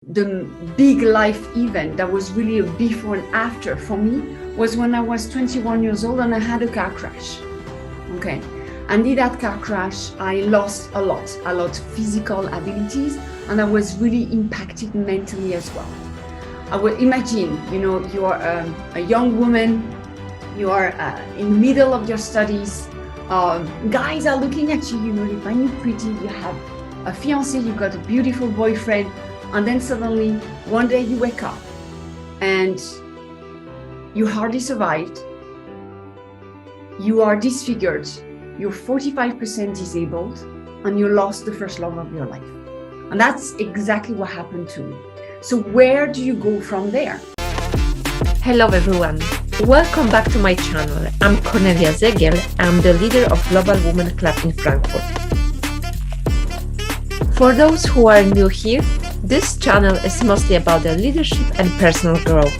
The big life event that was really a before and after for me was when I was 21 years old and I had a car crash. Okay. And in that car crash, I lost a lot of physical abilities, and I was really impacted mentally as well. I would imagine, you are a young woman, you are in the middle of your studies, guys are looking at you, they find you pretty, you have a fiancé, you've got a beautiful boyfriend, and then suddenly one day you wake up and you hardly survived, you are disfigured, you're 45% disabled, and you lost the first love of your life. And that's exactly what happened to me. So where do you go from there? Hello everyone, welcome back to my channel. I'm Kornelia Zegiel. I'm the leader of Global Women Club in Frankfurt. For those who are new here, this channel is mostly about the leadership and personal growth.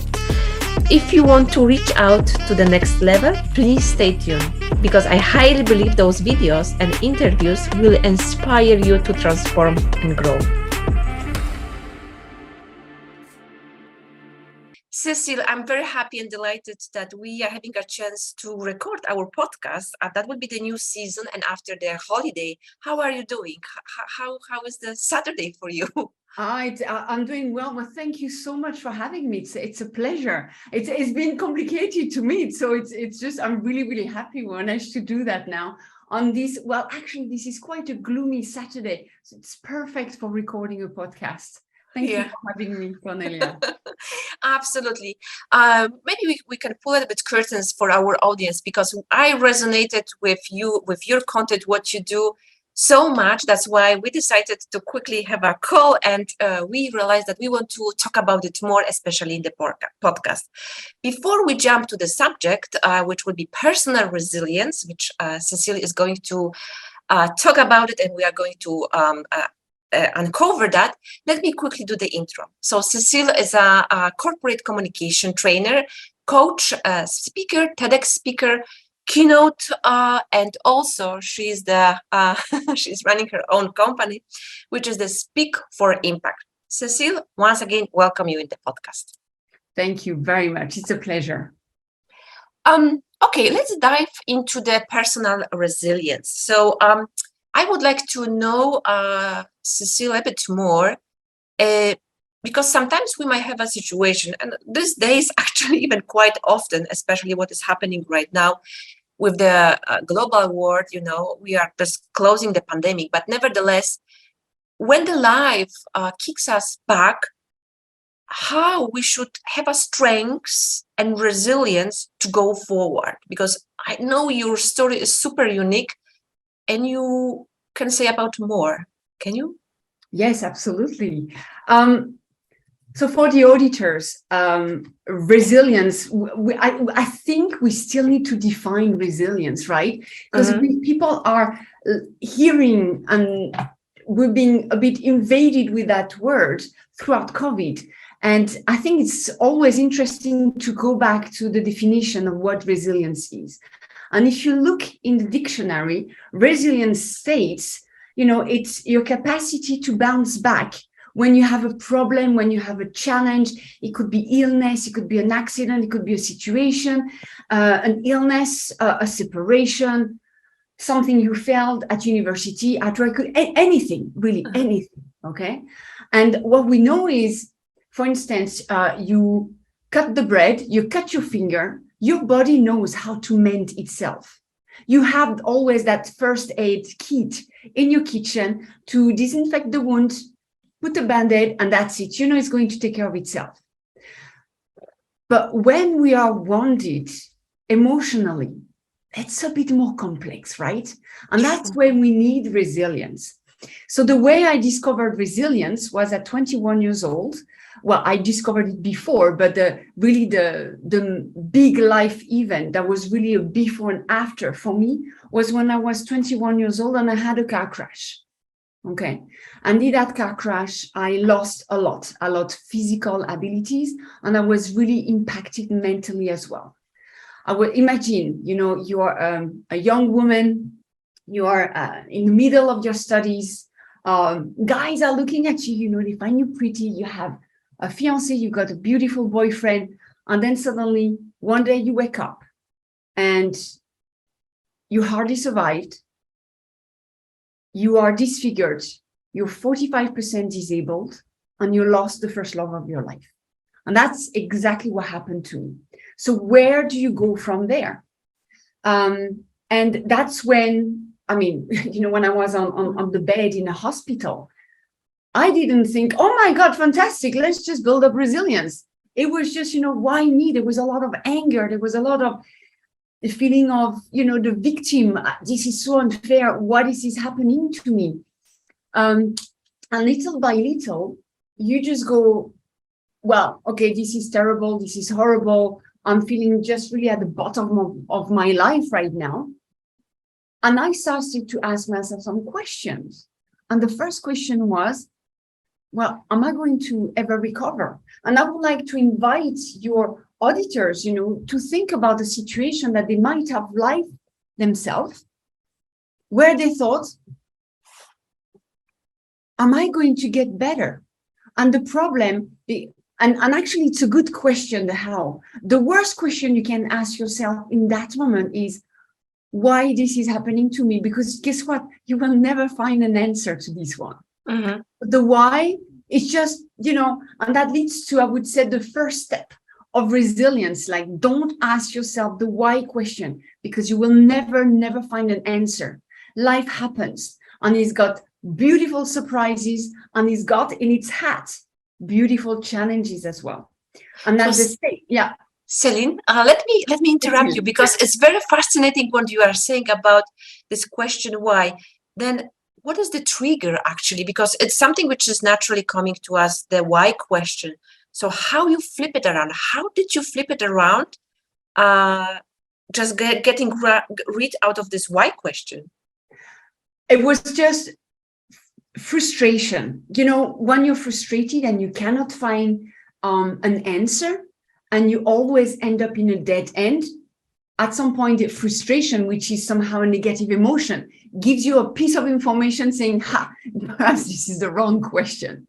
If you want to reach out to the next level, please stay tuned, because I highly believe those videos and interviews will inspire you to transform and grow. Cécile, I'm very happy and delighted that we are having a chance to record our podcast. That will be the new season, and after the holiday. How are you doing? How is the Saturday for you? I'm doing well. Well, thank you so much for having me. It's a pleasure. It's been complicated to meet, so it's just I'm really happy we managed to do that now on this. Well, actually, this is quite a gloomy Saturday, so it's perfect for recording a podcast. Thank you for having me, Kornelia. Absolutely. Maybe we can pull a bit curtains for our audience, because I resonated with you, with your content, what you do so much. That's why we decided to quickly have a call, and we realized that we want to talk about it more, especially in the podcast. Before we jump to the subject, which would be personal resilience, which Cécile is going to talk about it, and we are going to uncover that, let me quickly do the intro. So Cécile is a corporate communication trainer, coach, speaker, TEDx speaker, keynote, and also she's she's running her own company, which is the Speak for Impact. Cécile, once again, welcome you in the podcast. Thank you very much. It's a pleasure. Okay, let's dive into the personal resilience. So I would like to know, Cécile, a bit more, because sometimes we might have a situation, and these days actually even quite often, especially what is happening right now with the global world, we are just closing the pandemic, but nevertheless, when the life kicks us back, how we should have a strength and resilience to go forward, because I know your story is super unique, and you can say about more. Can you? Yes, absolutely. So for the auditors, resilience, I think we still need to define resilience, right? Because people are hearing, and we're being a bit invaded with that word throughout COVID. And I think it's always interesting to go back to the definition of what resilience is. And if you look in the dictionary, resilience states, it's your capacity to bounce back when you have a problem, when you have a challenge. It could be illness, it could be an accident, it could be a situation, an illness, a separation, something you failed at university, at work, anything, really anything, okay? And what we know is, for instance, you cut the bread, you cut your finger, your body knows how to mend itself. You have always that first aid kit in your kitchen to disinfect the wound, put a band-aid, and that's it. It's going to take care of itself. But when we are wounded emotionally, it's a bit more complex, right? And that's when we need resilience. So the way I discovered resilience was at 21 years old. Well, I discovered it before, but really the big life event that was really a before and after for me was when I was 21 years old and I had a car crash. Okay. And in that car crash, I lost a lot of physical abilities, and I was really impacted mentally as well. I would imagine, you are a young woman, you are in the middle of your studies, Guys are looking at you, they find you pretty, you have a fiancé, you got a beautiful boyfriend, and then suddenly one day you wake up and you hardly survived, you are disfigured, you're 45% disabled, and you lost the first love of your life. And that's exactly what happened to me. So where do you go from there? And that's when, when I was on the bed in a hospital, I didn't think, oh my God, fantastic, let's just build up resilience. It was just, why me? There was a lot of anger. There was a lot of the feeling of, the victim. This is so unfair. What is this happening to me? And little by little, you just go, well, okay, this is terrible. This is horrible. I'm feeling just really at the bottom of my life right now. And I started to ask myself some questions. And the first question was, well, am I going to ever recover? And I would like to invite your auditors, to think about a situation that they might have lived themselves, where they thought, am I going to get better? And the problem, and actually it's a good question, the how. The worst question you can ask yourself in that moment is, why this is happening to me? Because guess what? You will never find an answer to this one. Mm-hmm. The why is just, and that leads to, I would say, the first step of resilience. Like, don't ask yourself the why question, because you will never find an answer. Life happens, and it's got beautiful surprises, and it's got in its hat beautiful challenges as well. And that's the state. Yeah. Céline, let me interrupt you, because it's very fascinating what you are saying about this question why. Then what is the trigger actually? Because it's something which is naturally coming to us, the why question. So how you flip it around? How did you flip it around? Just getting rid out of this why question. It was just frustration. When you're frustrated and you cannot find an answer, and you always end up in a dead end, at some point, the frustration, which is somehow a negative emotion, gives you a piece of information saying, perhaps this is the wrong question.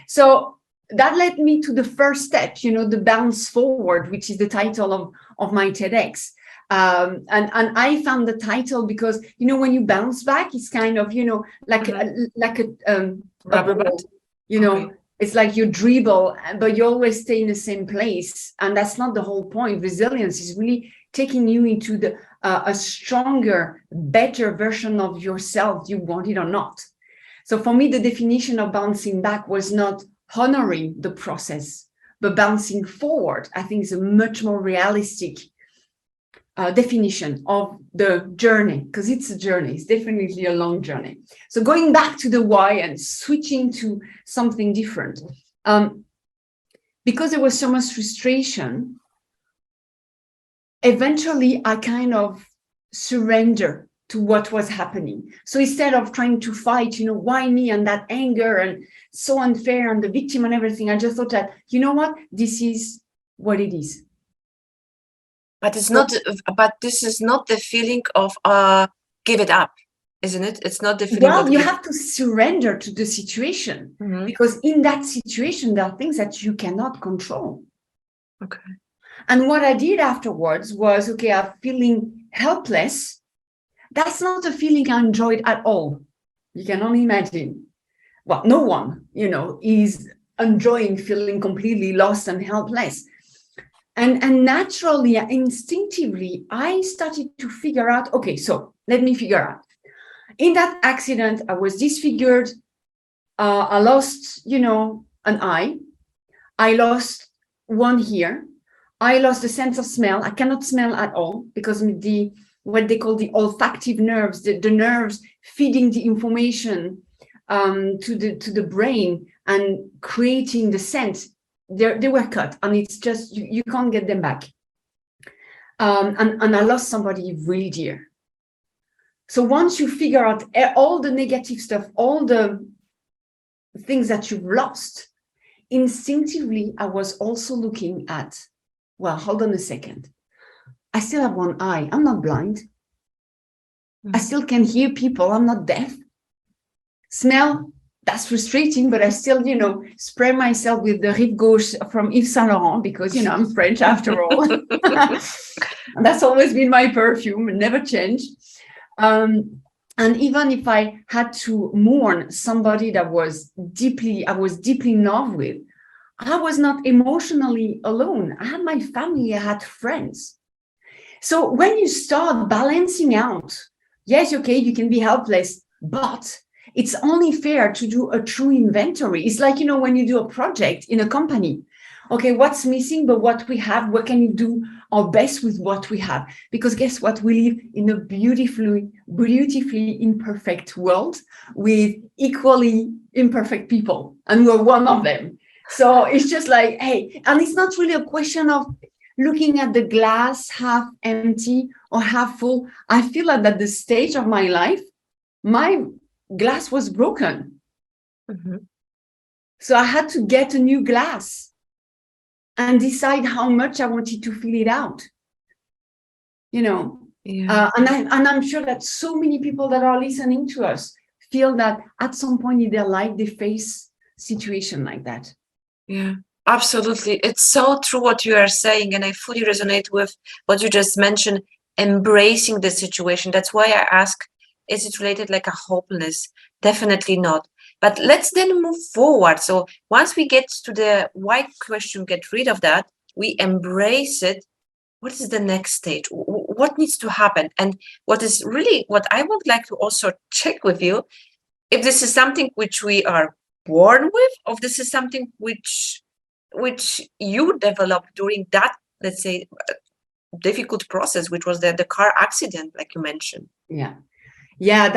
So that led me to the first step, the bounce forward, which is the title of my TEDx. And I found the title because, when you bounce back, it's kind of, like a rubber band, okay. It's like you dribble, but you always stay in the same place. And that's not the whole point. Resilience is really taking you into a stronger, better version of yourself, you want it or not. So for me, the definition of bouncing back was not honoring the process, but bouncing forward. I think is a much more realistic definition of the journey, because it's a journey. It's definitely a long journey. So going back to the why and switching to something different, because there was so much frustration, eventually I kind of surrender to what was happening. So instead of trying to fight, why me, and that anger and so unfair and the victim and everything, I just thought that, what, this is what it is. But it's not. But this is not the feeling of give it up, isn't it? It's not the feeling. Well, you have to surrender to the situation, because in that situation there are things that you cannot control. Okay. And what I did afterwards was, okay, I'm feeling helpless. That's not a feeling I enjoyed at all. You can only imagine. Well, no one, is enjoying feeling completely lost and helpless. And naturally, instinctively, I started to figure out, okay, so let me figure out. In that accident, I was disfigured. I lost, an eye. I lost one ear. I lost the sense of smell. I cannot smell at all because what they call the olfactive nerves, the nerves feeding the information to the brain and creating the scent. They were cut, and it's just you can't get them back. And I lost somebody really dear. So once you figure out all the negative stuff, all the things that you've lost, instinctively, I was also looking at, well, hold on a second. I still have one eye. I'm not blind. I still can hear people. I'm not deaf. Smell, that's frustrating, but I still, spray myself with the Rive Gauche from Yves Saint Laurent because, I'm French after all. And that's always been my perfume, never changed. And even if I had to mourn somebody that I was deeply in love with, I was not emotionally alone. I had my family, I had friends. So when you start balancing out, yes, okay, you can be helpless, but it's only fair to do a true inventory. It's like, when you do a project in a company, okay, what's missing, but what we have, what can you do our best with what we have? Because guess what? We live in a beautifully imperfect world with equally imperfect people, and we're one of them. So it's just like, hey, and it's not really a question of looking at the glass half empty or half full. I feel like at the stage of my life, my glass was broken. Mm-hmm. So I had to get a new glass and decide how much I wanted to fill it out. Yeah. And I'm sure that so many people that are listening to us feel that at some point in their life, they face situation like that. Yeah, absolutely. It's so true what you are saying, and I fully resonate with what you just mentioned, embracing the situation. That's why I ask, is it related like a hopelessness? Definitely not. But let's then move forward. So once we get to the why question, get rid of that, we embrace it. What is the next stage? What needs to happen? And what I would like to also check with you, if this is something which we are born with, or if this is something which you developed during that, let's say, difficult process, which was the car accident, like you mentioned. Yeah,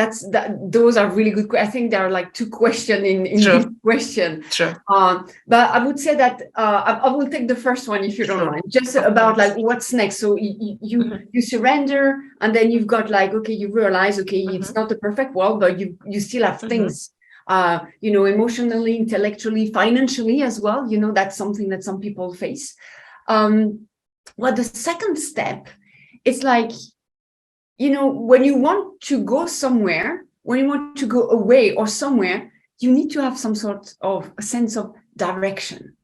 those are really good. I think there are like two questions in Sure. this question. Sure. But I would say that I will take the first one if you don't mind, just about like what's next. So you surrender, and then you've got like, okay, you realize, okay, it's not the perfect world, but you still have things, emotionally, intellectually, financially as well. That's something that some people face. Well, the second step, it's like, when you want to go somewhere, when you want to go away or somewhere, you need to have some sort of a sense of direction.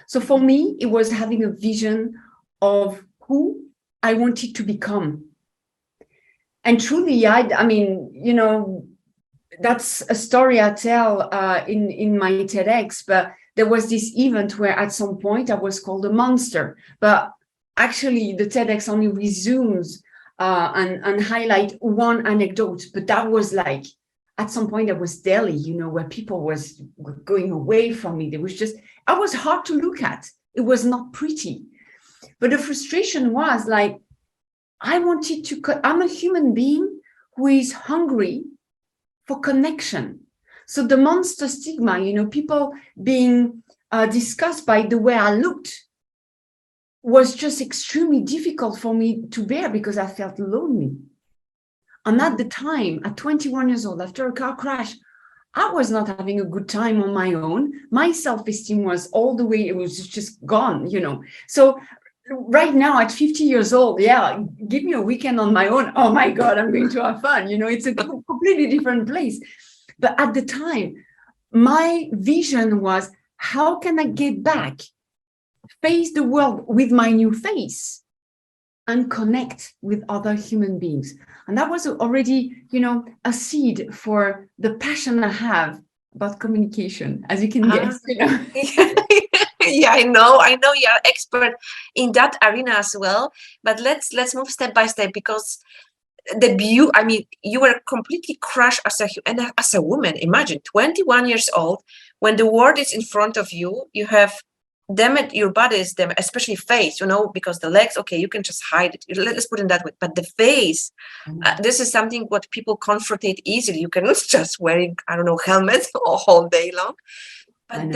So for me, it was having a vision of who I wanted to become. And truly, I mean, that's a story I tell in my TEDx, but there was this event where at some point I was called a monster. But actually, the TEDx only resumes and highlight one anecdote, but that was like, at some point, there was Delhi, where people were going away from me. I was hard to look at. It was not pretty. But the frustration was like, I'm a human being who is hungry for connection. So the monster stigma, people being discussed by the way I looked, was just extremely difficult for me to bear because I felt lonely. And at the time, at 21 years old, after a car crash, I was not having a good time on my own. My self-esteem was all the way, it was just gone, So right now at 50 years old, yeah, give me a weekend on my own. Oh my God, I'm going to have fun. It's a completely different place. But at the time, my vision was, how can I get back, face the world with my new face, and connect with other human beings? And that was already, a seed for the passion I have about communication, as you can guess. Yeah, I know you're expert in that arena as well. But let's move step by step, because you were completely crushed as a woman. Imagine 21 years old, when the world is in front of you, you have your body is them, especially face, because the legs, okay, you can just hide it. Let's put it that way. But the face, this is something what people confrontate easily. You cannot just wearing, I don't know, helmets all day long. But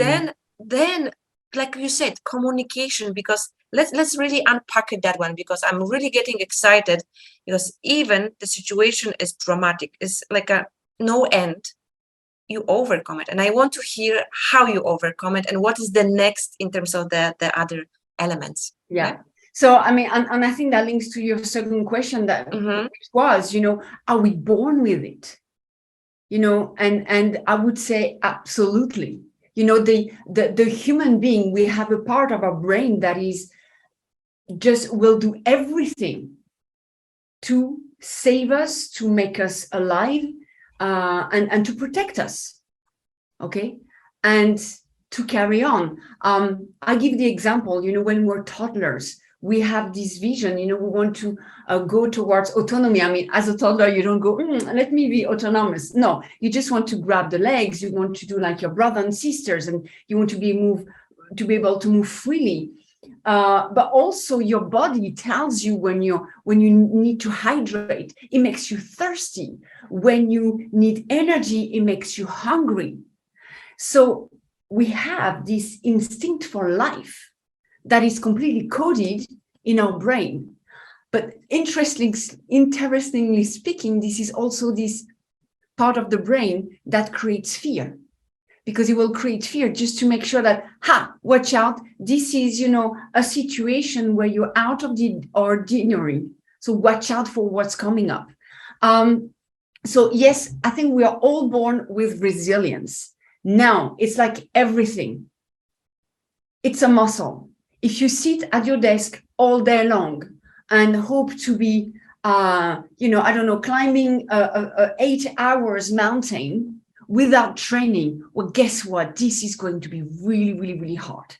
then, like you said, communication, because let's really unpack it, that one, because I'm really getting excited, because even the situation is dramatic. It's like a no end. You overcome it, and I want to hear how you overcome it and what is the next in terms of the other elements. Yeah. So I mean, and I think that links to your second question, that was, are we born with it? and I would say absolutely. The human being, we have a part of our brain that is just will do everything to save us, to make us alive, and to protect us. Okay. And to carry on. I give the example, when we're toddlers, we have this vision, we want to go towards autonomy. I mean, as a toddler, you don't go, let me be autonomous. No, you just want to grab the legs. You want to do like your brother and sisters, and you want to be able to move freely. But also your body tells you when you need to hydrate, it makes you thirsty. When you need energy, it makes you hungry. So we have this instinct for life that is completely coded in our brain. But interestingly speaking, this is also this part of the brain that creates fear, because it will create fear just to make sure that, watch out, this is, a situation where you're out of the ordinary. So watch out for what's coming up. So yes, I think we are all born with resilience. Now, it's like everything. It's a muscle. If you sit at your desk all day long and hope to be, climbing a 8 hours mountain without training, well, guess what? This is going to be really, really, really hard.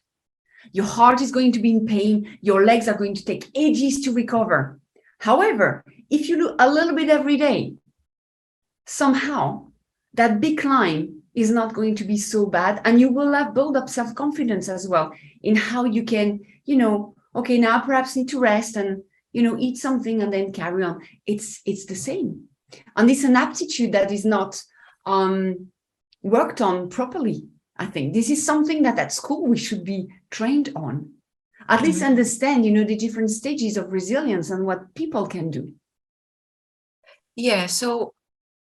Your heart is going to be in pain. Your legs are going to take ages to recover. However, if you do a little bit every day, somehow that big climb is not going to be so bad, and you will have built up self-confidence as well in how you can, okay, now perhaps need to rest and, eat something and then carry on. It's the same. And it's an aptitude that is not worked on properly. I think this is something that at school we should be trained on, at least understand, the different stages of resilience and what people can do. Yeah, so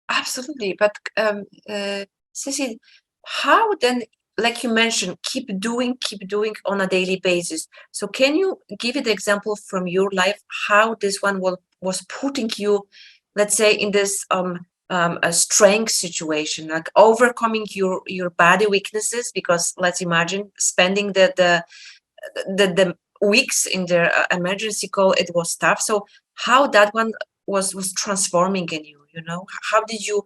absolutely. But Cécile, how then, like you mentioned, keep doing on a daily basis? So can you give an example from your life how this one was putting you, let's say, in this a strength situation, like overcoming your body weaknesses? Because let's imagine spending the weeks in the emergency call, it was tough. So how that one was transforming in you? How did you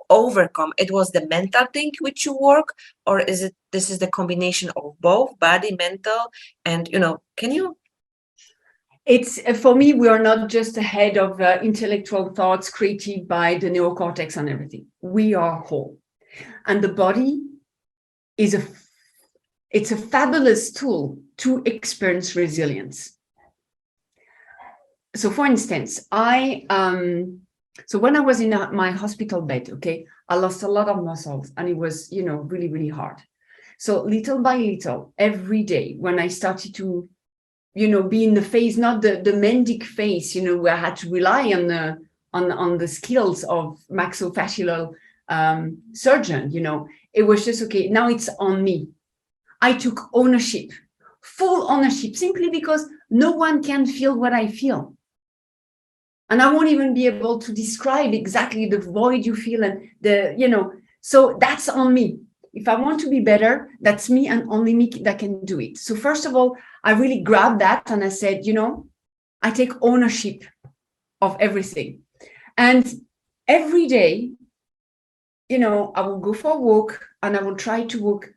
overcome? It was the mental thing which you work, or this is the combination of both body, mental, and can you? It's, for me, we are not just a head of intellectual thoughts created by the neocortex and everything. We are whole, and the body is it's a fabulous tool to experience resilience. So, for instance, so when I was in my hospital bed, okay, I lost a lot of muscles, and it was, really, really hard. So little by little, every day, when I started to, be in the phase, not the mendic phase, where I had to rely on the skills of maxillofacial surgeon, it was just, okay, now it's on me. I took ownership, full ownership, simply because no one can feel what I feel. And I won't even be able to describe exactly the void you feel and so that's on me. If I want to be better, that's me and only me that can do it. So first of all, I really grabbed that and I said, I take ownership of everything. And every day, I will go for a walk and I will try to walk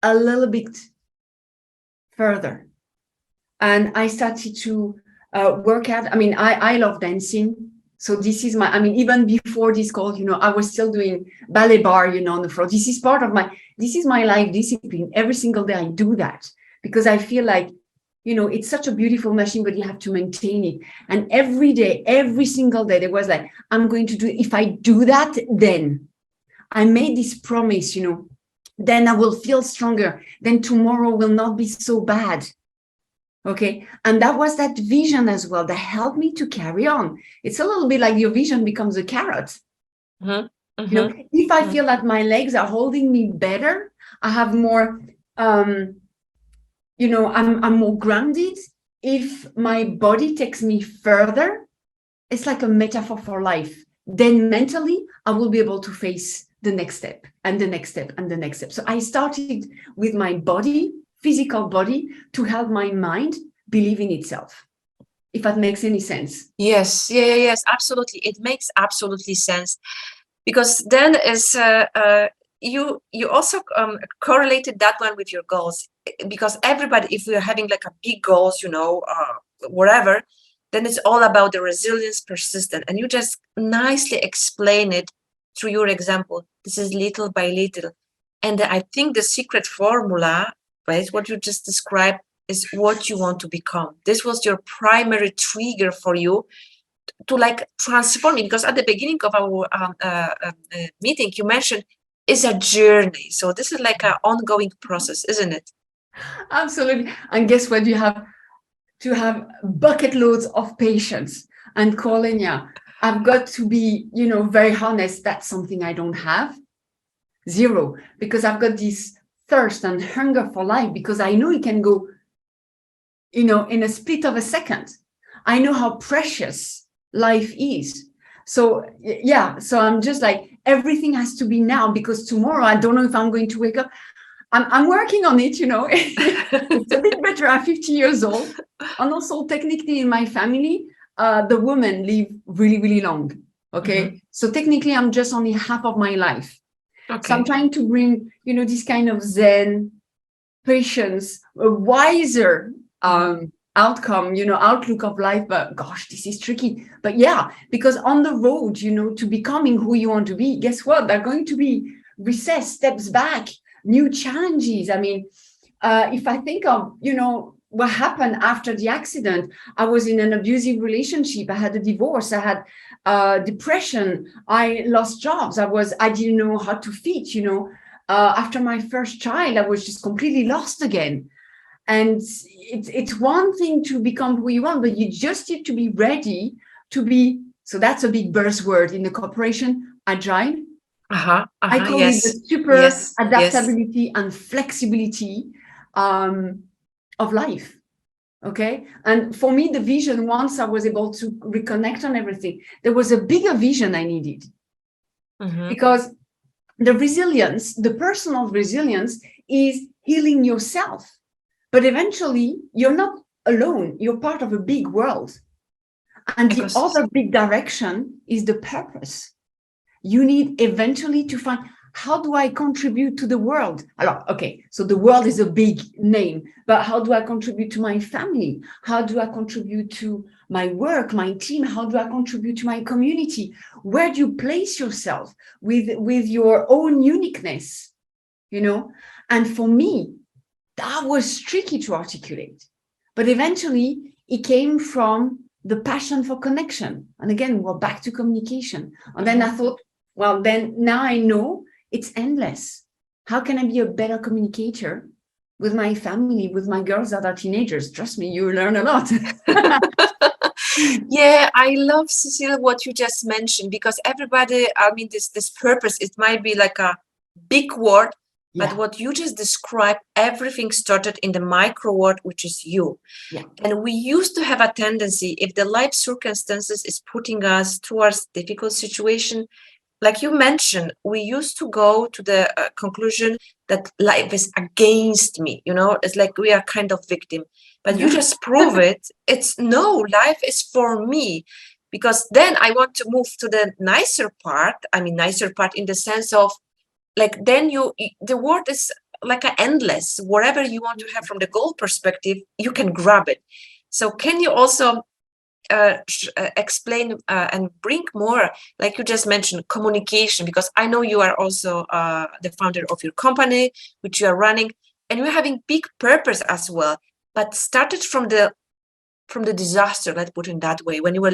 a little bit further. And I started to work out. I mean, I love dancing. So this is even before this call, I was still doing ballet bar, on the floor. This is part of this is my life discipline. Every single day I do that because I feel like, it's such a beautiful machine, but you have to maintain it. And every day, every single day, there was like, I'm going to do it. If I do that, then I made this promise, then I will feel stronger. Then tomorrow will not be so bad. Okay. And that was that vision as well that helped me to carry on. It's a little bit like your vision becomes a carrot. Mm-hmm. Mm-hmm. If I feel that my legs are holding me better, I have more, I'm more grounded. If my body takes me further, it's like a metaphor for life. Then mentally, I will be able to face the next step and the next step and the next step. So I started with my body, physical body, to help my mind believe in itself, if that makes any sense. Yes, yes, absolutely. It makes absolutely sense, because then you also correlated that one with your goals, because everybody, if we're having like a big goals, whatever, then it's all about the resilience, persistent, and you just nicely explain it through your example. This is little by little, and I think the secret formula, right, what you just described, is what you want to become. This was your primary trigger for you to like transform it, because at the beginning of our meeting you mentioned it's a journey, so this is like an ongoing process, isn't it? Absolutely. And guess what? You have to have bucket loads of patience. And Kornelia, I've got to be, very honest. That's something I don't have. Zero. Because I've got this thirst and hunger for life, because I know it can go, in a split of a second. I know how precious life is. So yeah, so I'm just like, everything has to be now, because tomorrow I don't know if I'm going to wake up. I'm working on it, It's a bit better at 50 years old. And also technically in my family, the women live really, really long. Okay. Mm-hmm. So technically I'm just only half of my life. Okay. So I'm trying to bring, this kind of Zen, patience, a wiser outcome, outlook of life. But gosh, this is tricky. But yeah, because on the road, to becoming who you want to be, guess what? There are going to be recess, steps back, new challenges. I mean, if I think of, what happened after the accident, I was in an abusive relationship. I had a divorce. I had depression. I lost jobs. I didn't know how to fit, after my first child, I was just completely lost again. And it's one thing to become who you want, but you just need to be ready to be. So that's a big buzzword in the corporation, agile. I call it the super adaptability and flexibility of life. Okay. And for me, the vision, once I was able to reconnect on everything, there was a bigger vision I needed. Because the resilience, the personal resilience, is healing yourself. But eventually, you're not alone. You're part of a big world. And the other big direction is the purpose. You need eventually to find, how do I contribute to the world? Okay, so the world is a big name, but how do I contribute to my family? How do I contribute to my work, my team? How do I contribute to my community? Where do you place yourself with your own uniqueness? And for me, that was tricky to articulate. But eventually, it came from the passion for connection. And again, we're back to communication. And then I thought, well, then now I know it's endless. How can I be a better communicator with my family, with my girls that are teenagers? Trust me, you learn a lot. Yeah, I love, Cécile, what you just mentioned, because everybody, this purpose, it might be like a big word, but what you just described, everything started in the micro word, which is you. Yeah. And we used to have a tendency, if the life circumstances is putting us towards difficult situation, like you mentioned, we used to go to the conclusion that life is against me, it's like we are kind of victim. But you just prove it. It's no, life is for me. Because then I want to move to the nicer part. Nicer part in the sense of, like, then the word is like an endless. Whatever you want to have from the goal perspective, you can grab it. So can you also explain and bring more, like you just mentioned, communication, because I know you are also the founder of your company, which you are running, and you're having big purpose as well, but started from the disaster, let's put it that way, when you were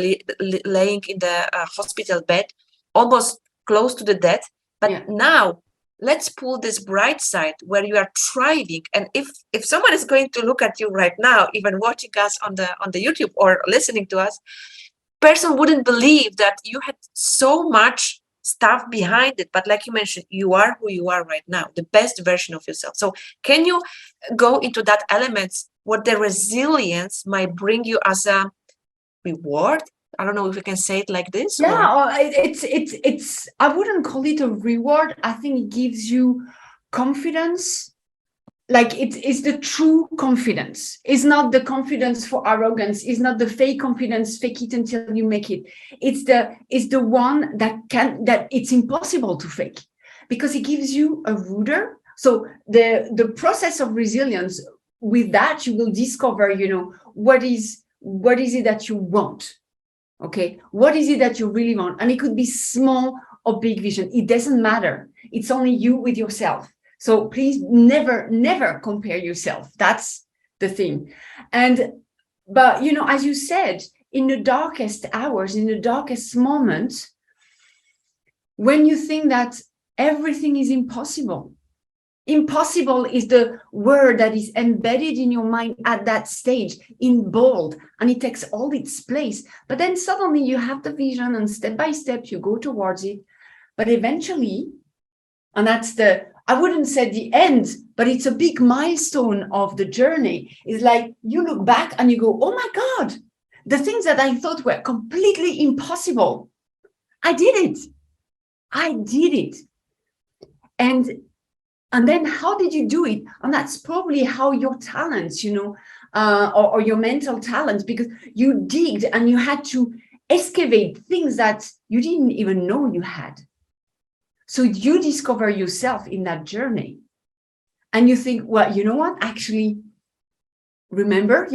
laying in the hospital bed, almost close to the death. But now let's pull this bright side where you are thriving. And if someone is going to look at you right now, even watching us on the YouTube or listening to us, person wouldn't believe that you had so much stuff behind it. But like you mentioned, you are who you are right now, the best version of yourself. So can you go into that elements, what the resilience might bring you as a reward, I don't know if we can say it like this. Yeah, or it's I wouldn't call it a reward. I think it gives you confidence. Like it's the true confidence. It's not the confidence for arrogance. It's not the fake confidence, fake it until you make it. It's the one that it's impossible to fake, because it gives you a rudder. So the process of resilience, with that you will discover, what is it that you want. Okay, what is it that you really want? And it could be small or big vision. It doesn't matter. It's only you with yourself. So please never compare yourself. That's the thing. But as you said, in the darkest hours, in the darkest moments, when you think that everything is impossible, impossible is the word that is embedded in your mind at that stage in bold, and it takes all its place. But then suddenly you have the vision, and step by step you go towards it. But eventually, and that's I wouldn't say the end, but it's a big milestone of the journey. It's like you look back and you go, oh my God, the things that I thought were completely impossible, I did it. And then how did you do it? And that's probably how your talents, or your mental talents, because you digged and you had to excavate things that you didn't even know you had. So you discover yourself in that journey. And you think, well, you know what? Actually, remember,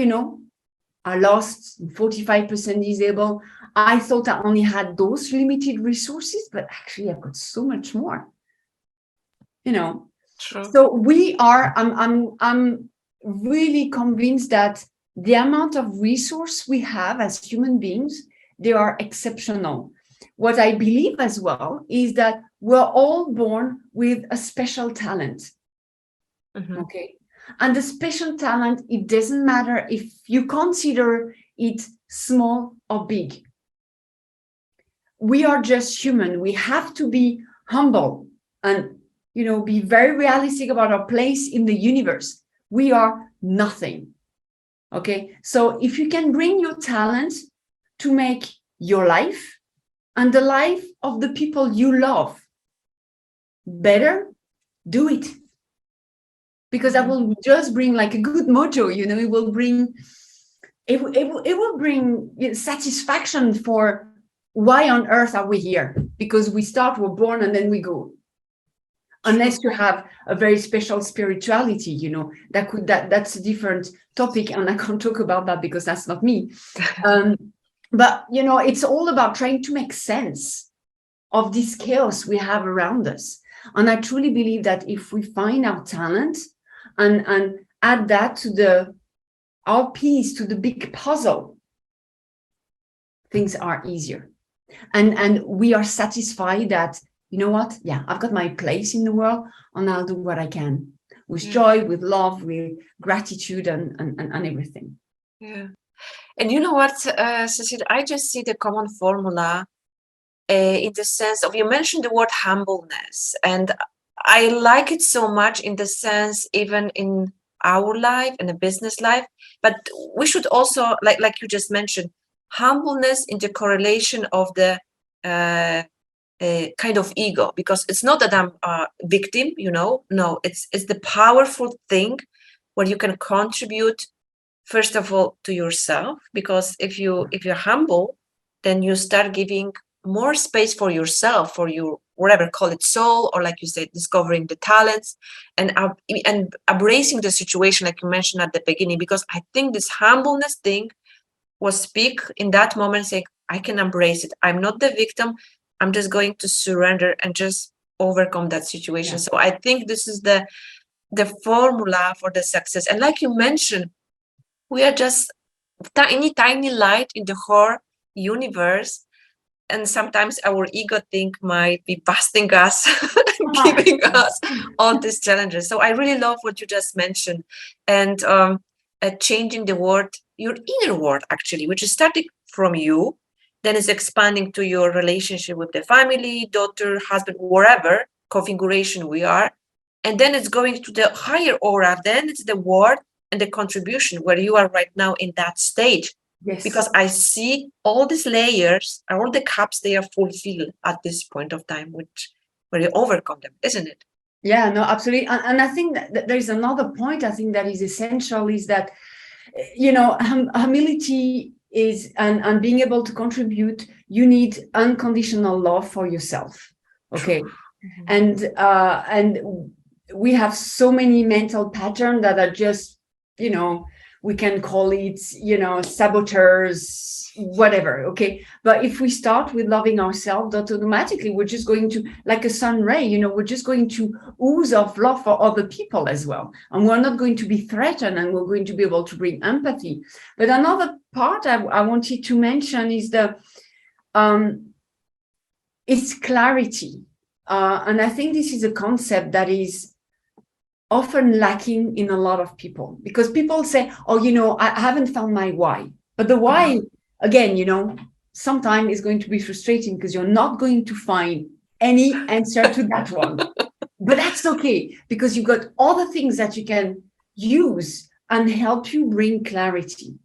I lost 45% disabled. I thought I only had those limited resources, but actually I've got so much more. True. So I'm really convinced that the amount of resource we have as human beings, they are exceptional. What I believe as well is that we're all born with a special talent. Mm-hmm. Okay. And the special talent, it doesn't matter if you consider it small or big. We are just human. We have to be humble and be very realistic about our place in the universe. We are nothing. Okay. So if you can bring your talent to make your life and the life of the people you love better, do it. Because that will just bring like a good mojo, it will bring satisfaction for why on earth are we here? Because we're born and then we go. Unless you have a very special spirituality, that's a different topic, and I can't talk about that because that's not me. But it's all about trying to make sense of this chaos we have around us. And I truly believe that if we find our talent and add that to our piece to the big puzzle, things are easier. And we are satisfied that, you know what? Yeah, I've got my place in the world and I'll do what I can with joy, with love, with gratitude and everything. Yeah. And you know what, Cécile, I just see the common formula in the sense of, you mentioned the word humbleness, and I like it so much in the sense, even in our life, in a business life, but we should also, like you just mentioned, humbleness in the correlation of the kind of ego, because it's not that I'm a victim, no, it's the powerful thing where you can contribute, first of all, to yourself, because if you're humble, then you start giving more space for yourself, for your whatever, call it soul, or like you said, discovering the talents and embracing the situation, like you mentioned at the beginning, because I think this humbleness thing was speak in that moment, saying, I can embrace it. I'm not the victim. I'm just going to surrender and just overcome that situation. Yeah. So I think this is the formula for the success. And like you mentioned, we are just tiny light in the whole universe. And sometimes our ego might be busting us, giving us all these challenges. So I really love what you just mentioned, and changing the word, your inner word, actually, which is starting from you, then is expanding to your relationship with the family, daughter, husband, wherever configuration we are. And then it's going to the higher aura. Then it's the word and the contribution where you are right now in that stage. Yes. Because I see all these layers, all the cups they are fulfilled at this point of time, where you overcome them, isn't it? Yeah, no, absolutely. And I think that there is another point I think that is essential is that, humility is, and being able to contribute, you need unconditional love for yourself. Okay. Mm-hmm. And we have so many mental patterns that are just, we can call it, saboteurs, whatever. Okay. But if we start with loving ourselves, that automatically we're just going to, like a sun ray, we're just going to ooze of love for other people as well. And we're not going to be threatened, and we're going to be able to bring empathy. But another part I wanted to mention is it's clarity. And I think this is a concept that is often lacking in a lot of people, because people say, oh, I haven't found my why. But the why, again, sometimes is going to be frustrating because you're not going to find any answer to that one. But that's okay, because you've got other things that you can use and help you bring clarity.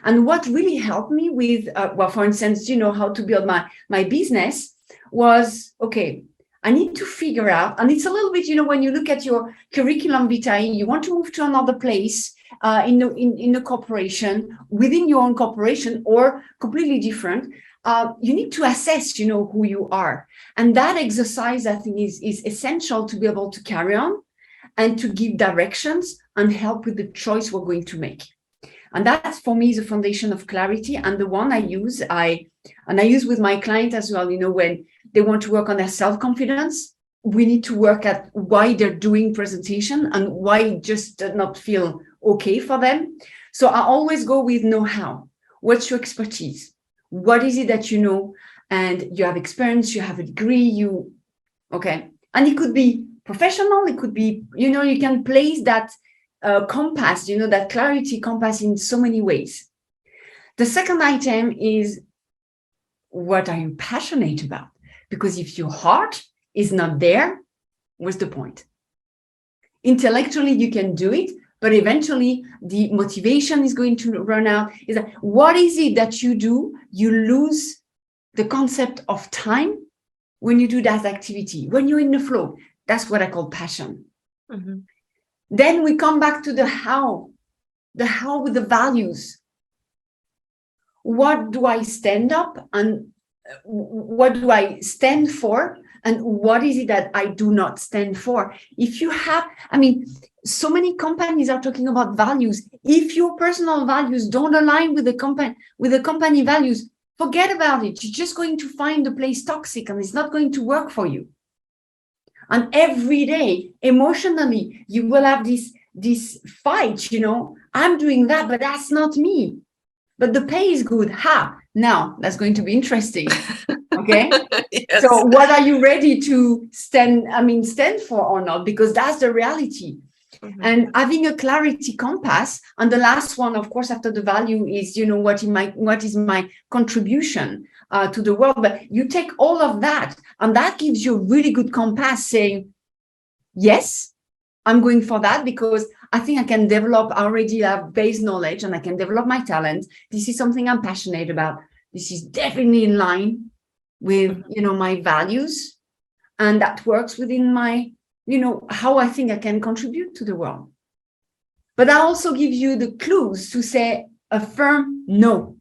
And what really helped me with, for instance, how to build my business was, okay, I need to figure out, and it's a little bit, when you look at your curriculum vitae, you want to move to another place in the corporation, within your own corporation, or completely different. You need to assess, who you are. And that exercise, I think, is essential to be able to carry on and to give directions and help with the choice we're going to make. And that, for me, is a foundation of clarity. And the one I use with my client as well, when they want to work on their self-confidence, we need to work at why they're doing presentation and why it just does not feel okay for them. So I always go with know-how. What's your expertise? What is it that you know? And you have experience, you have a degree, okay. And it could be professional, it could be, you can place that compass, that clarity compass in so many ways. The second item is, what are you passionate about? Because if your heart is not there, what's the point? Intellectually, you can do it, but eventually the motivation is going to run out. Is that, what is it that you do? You lose the concept of time when you do that activity, when you're in the flow. That's what I call passion. Mm-hmm. Then we come back to the how with the values. What do I stand up, and what do I stand for, and what is it that I do not stand for? If you have, so many companies are talking about values. If your personal values don't align with the company values, forget about it. You're just going to find the place toxic, and it's not going to work for you. And every day, emotionally, you will have this fight, I'm doing that, but that's not me. But the pay is good. Now that's going to be interesting. Okay. Yes. So what are you ready to stand for or not? Because that's the reality. Mm-hmm. And having a clarity compass. And the last one, of course, after the value is, what is my contribution to the world? But you take all of that, and that gives you a really good compass saying, yes, I'm going for that because I think I can develop, I already have base knowledge and I can develop my talent. This is something I'm passionate about. This is definitely in line with, my values. And that works within my, how I think I can contribute to the world. But I also give you the clues to say a firm no.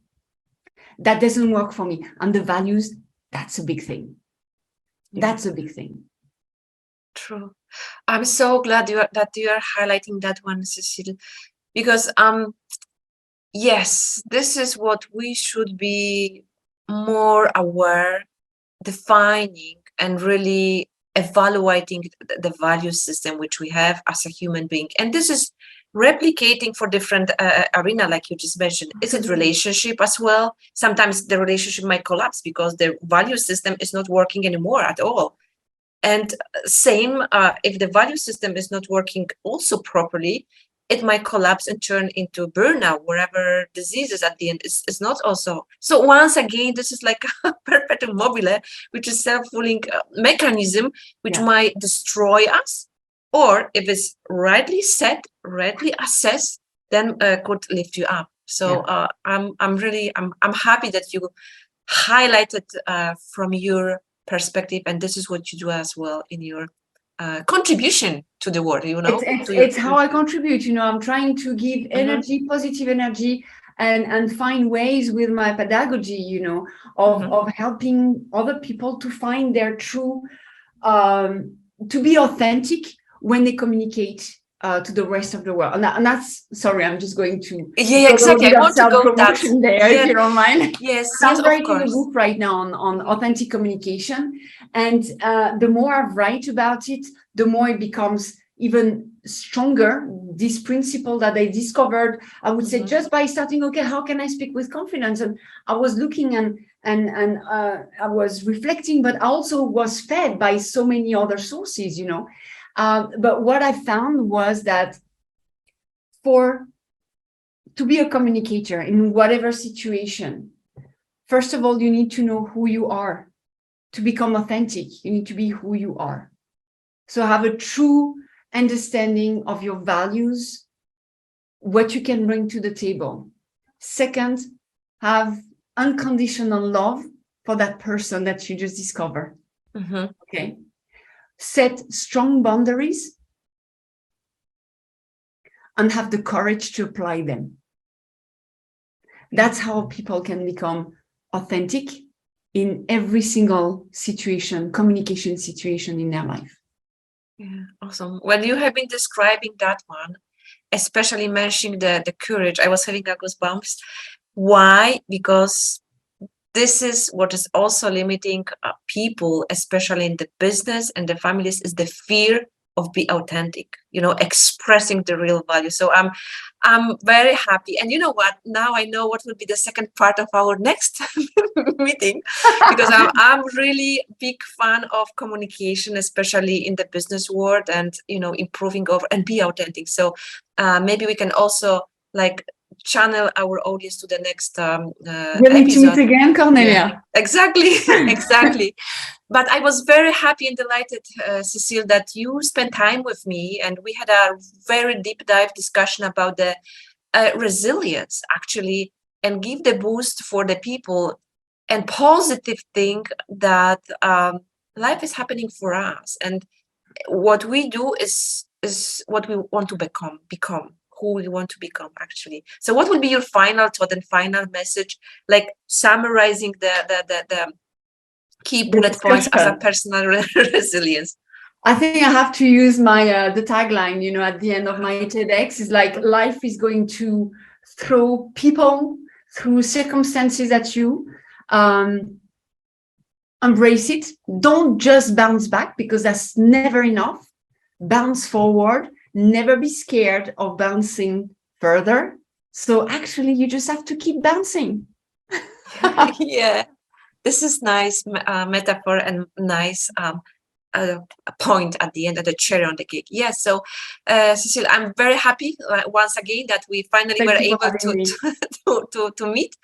That doesn't work for me. And the values, that's a big thing. That's a big thing. True. I'm so glad that you are highlighting that one, Cécile, because yes, this is what we should be more aware, defining, and really evaluating the value system which we have as a human being. And this is replicating for different arena, like you just mentioned. Is it relationship as well? Sometimes the relationship might collapse because the value system is not working anymore at all. And same, if the value system is not working also properly, it might collapse and turn into burnout, wherever diseases at the end is not also. So once again, this is like a perpetuum mobile, which is self-fulfilling mechanism, which might destroy us, or if it's rightly set, rightly assessed, then could lift you up. So I'm happy that you highlighted from your perspective, and this is what you do as well in your contribution to the world, it's how I contribute. I'm trying to give energy, positive energy, and find ways with my pedagogy, of helping other people to find their true, to be authentic when they communicate to the rest of the world. And that's, sorry, I'm just going to exactly. I want to go that there, if you don't mind. Yes, I'm writing a book right now on authentic communication, and the more I write about it, the more it becomes even stronger. This principle that I discovered, I would say, just by starting, okay, how can I speak with confidence? And I was looking and I was reflecting, but I also was fed by so many other sources, but what I found was that to be a communicator in whatever situation, first of all, you need to know who you are. To become authentic, you need to be who you are. So have a true understanding of your values, what you can bring to the table. Second, have unconditional love for that person that you just discovered. Okay. Set strong boundaries and have the courage to apply them. That's how people can become authentic in every single situation, communication situation in their life. Yeah, awesome. When you have been describing that one, especially mentioning the courage, I was having goosebumps. Why? Because this is what is also limiting people, especially in the business and the families, is the fear of being authentic, expressing the real value. So I'm very happy. And you know what? Now I know what will be the second part of our next meeting, because I'm really big fan of communication, especially in the business world, and improving over and be authentic. So maybe we can also channel our audience to the next we'll need to meet again, Kornelia. Yeah, exactly. But I was very happy and delighted, Cécile, that you spent time with me, and we had a very deep dive discussion about the resilience, actually, and give the boost for the people and positive thing that life is happening for us, and what we do is what we want to become who we want to become, actually. So what would be your final thought and final message, summarizing the key bullet points as a personal resilience? I think I have to use my the tagline, at the end of my TEDx is life is going to throw people through circumstances at you. Embrace it. Don't just bounce back, because that's never enough. Bounce forward. Never be scared of bouncing further. So actually, you just have to keep bouncing. Yeah, this is nice metaphor and nice a point at the end of the cherry on the cake. Yes. So, Cécile, I'm very happy once again that we finally were able to meet,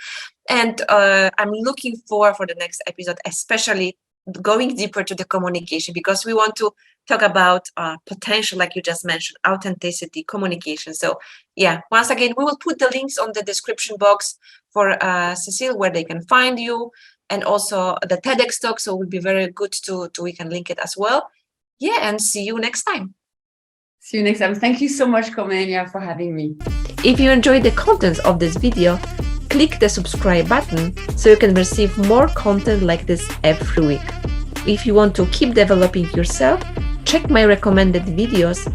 and I'm looking forward for the next episode, especially going deeper to the communication, because we want to talk about potential, like you just mentioned, authenticity, communication. So yeah, once again, we will put the links on the description box for Cécile, where they can find you, and also the TEDx talk. So it will be very good to we can link it as well. Yeah, and see you next time. See you next time. Thank you so much, Kornelia, for having me. If you enjoyed the contents of this video, click the subscribe button so you can receive more content like this every week. If you want to keep developing yourself, check my recommended videos